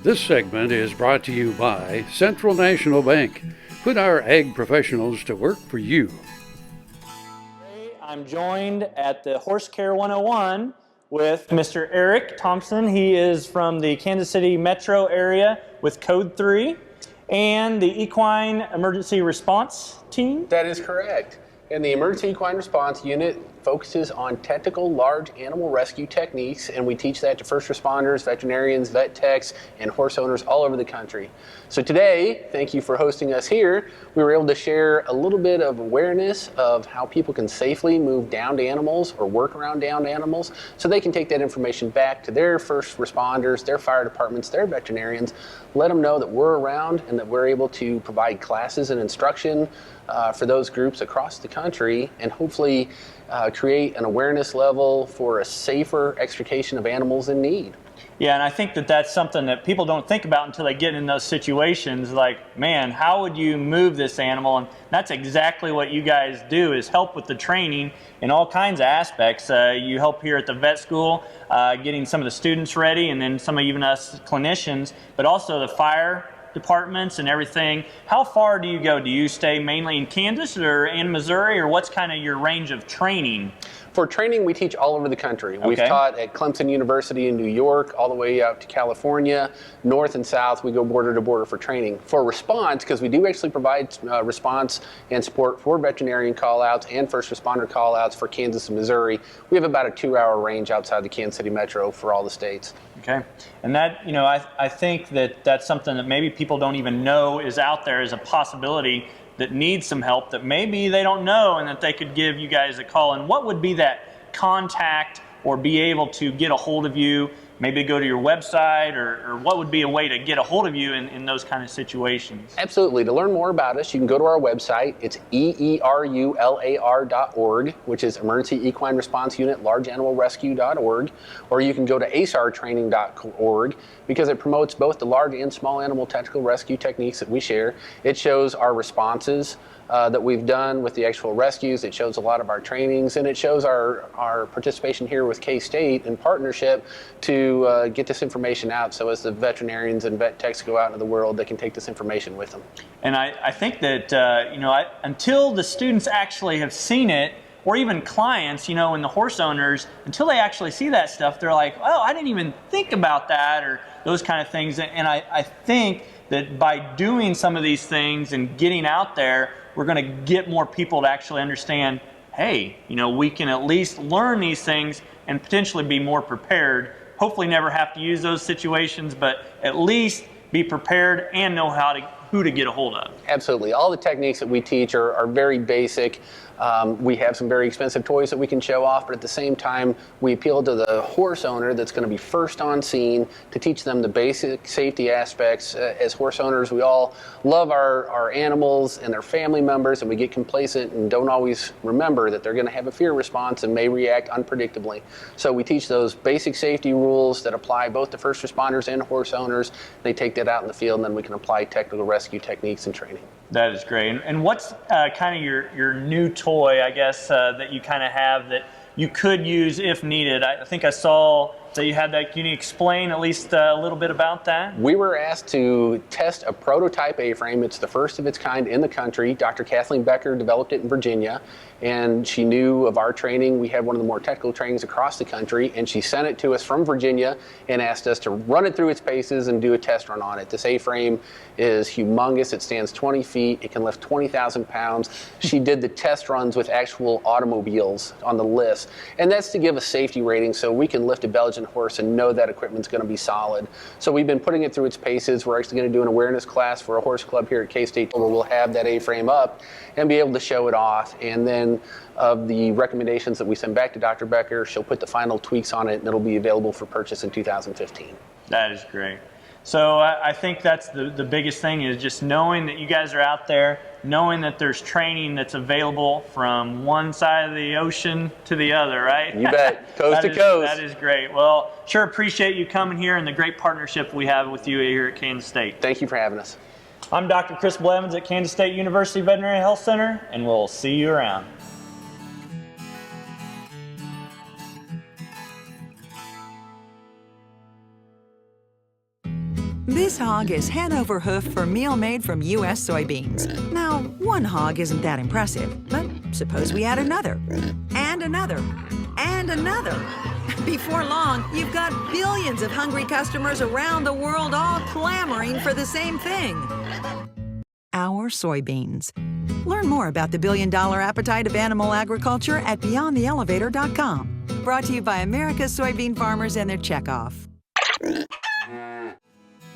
This segment is brought to you by Central National Bank. Put our ag professionals to work for you. Today I'm joined at the Horse Care 101 with Mr. Eric Thompson. He is from the Kansas City metro area with Code 3 and the Equine Emergency Response Team. That is correct. And the Emergency Equine Response Unit focuses on technical large animal rescue techniques, and we teach that to first responders, veterinarians, vet techs, and horse owners all over the country. So today, thank you for hosting us here. We were able to share a little bit of awareness of how people can safely move downed animals or work around downed animals so they can take that information back to their first responders, their fire departments, their veterinarians, let them know that we're around and that we're able to provide classes and instruction for those groups across the country, and hopefully create an awareness level for a safer extrication of animals in need. Yeah, and I think that that's something that people don't think about until they get in those situations. Like, man, how would you move this animal? And that's exactly what you guys do, is help with the training in all kinds of aspects. You help here at the vet school, getting some of the students ready, and then some of even us clinicians, but also the fire departments and everything. How far do you go? Do you stay mainly in Kansas or in Missouri, or what's kind of your range of training? For training, we teach all over the country. Okay. We've taught at Clemson University in New York, all the way out to California, north and south. We go border to border for training. For response, because we do actually provide response and support for veterinarian call-outs and first responder call-outs for Kansas and Missouri, we have about a 2-hour range outside the Kansas City metro for all the states. Okay, and that, you know, I think that that's something that maybe people don't even know is out there as a possibility that needs some help, that maybe they don't know, and that they could give you guys a call. And what would be that contact or be able to get a hold of you, maybe go to your website, or what would be a way to get a hold of you in those kind of situations? Absolutely. To learn more about us, you can go to our website. It's EERULAR.org, which is Emergency Equine Response Unit Large Animal Rescue.org, or you can go to ASARtraining.org, because it promotes both the large and small animal technical rescue techniques that we share. It shows our responses that we've done with the actual rescues. It shows a lot of our trainings, and it shows our participation here with K-State in partnership to get this information out, so as the veterinarians and vet techs go out into the world, they can take this information with them. And I think that until the students actually have seen it, or even clients, and the horse owners, until they actually see that stuff, they're like, oh, I didn't even think about that, or those kind of things. And I think that by doing some of these things and getting out there, we're going to get more people to actually understand, hey, we can at least learn these things and potentially be more prepared. Hopefully never have to use those situations, but at least be prepared and know who to get a hold of. Absolutely. All the techniques that we teach are very basic. We have some very expensive toys that we can show off, but at the same time, we appeal to the horse owner that's going to be first on scene to teach them the basic safety aspects. As horse owners, we all love our animals and their family members, and we get complacent and don't always remember that they're going to have a fear response and may react unpredictably. So we teach those basic safety rules that apply both to first responders and horse owners. They take that out in the field, and then we can apply technical rescue techniques and training. That is great. And what's kind of your new toy, I guess, that you kind of have that you could use if needed? I think I saw that you had that. Can you explain at least a little bit about that? We were asked to test a prototype A-frame. It's the first of its kind in the country. Dr. Kathleen Becker developed it in Virginia, and she knew of our training. We had one of the more technical trainings across the country, and she sent it to us from Virginia and asked us to run it through its paces and do a test run on it. This A-frame is humongous. It stands 20 feet. It can lift 20,000 pounds. She did the test runs with actual automobiles on the list, and that's to give a safety rating so we can lift a Belgian horse and know that equipment's going to be solid. So we've been putting it through its paces. We're actually going to do an awareness class for a horse club here at K-State where we'll have that A-frame up and be able to show it off. And then of the recommendations that we send back to Dr. Becker, she'll put the final tweaks on it, and it'll be available for purchase in 2015. That is great. So I think that's the biggest thing, is just knowing that you guys are out there, knowing that there's training that's available from one side of the ocean to the other, right? You bet. Coast to coast. That is great. Well, sure appreciate you coming here and the great partnership we have with you here at Kansas State. Thank you for having us. I'm Dr. Chris Blevins at Kansas State University Veterinary Health Center, and we'll see you around. This hog is head over hoof for meal made from U.S. soybeans. Now, one hog isn't that impressive, but suppose we add another, and another, and another. Before long, you've got billions of hungry customers around the world all clamoring for the same thing. Our soybeans. Learn more about the billion-dollar appetite of animal agriculture at BeyondTheElevator.com. Brought to you by America's soybean farmers and their checkoff.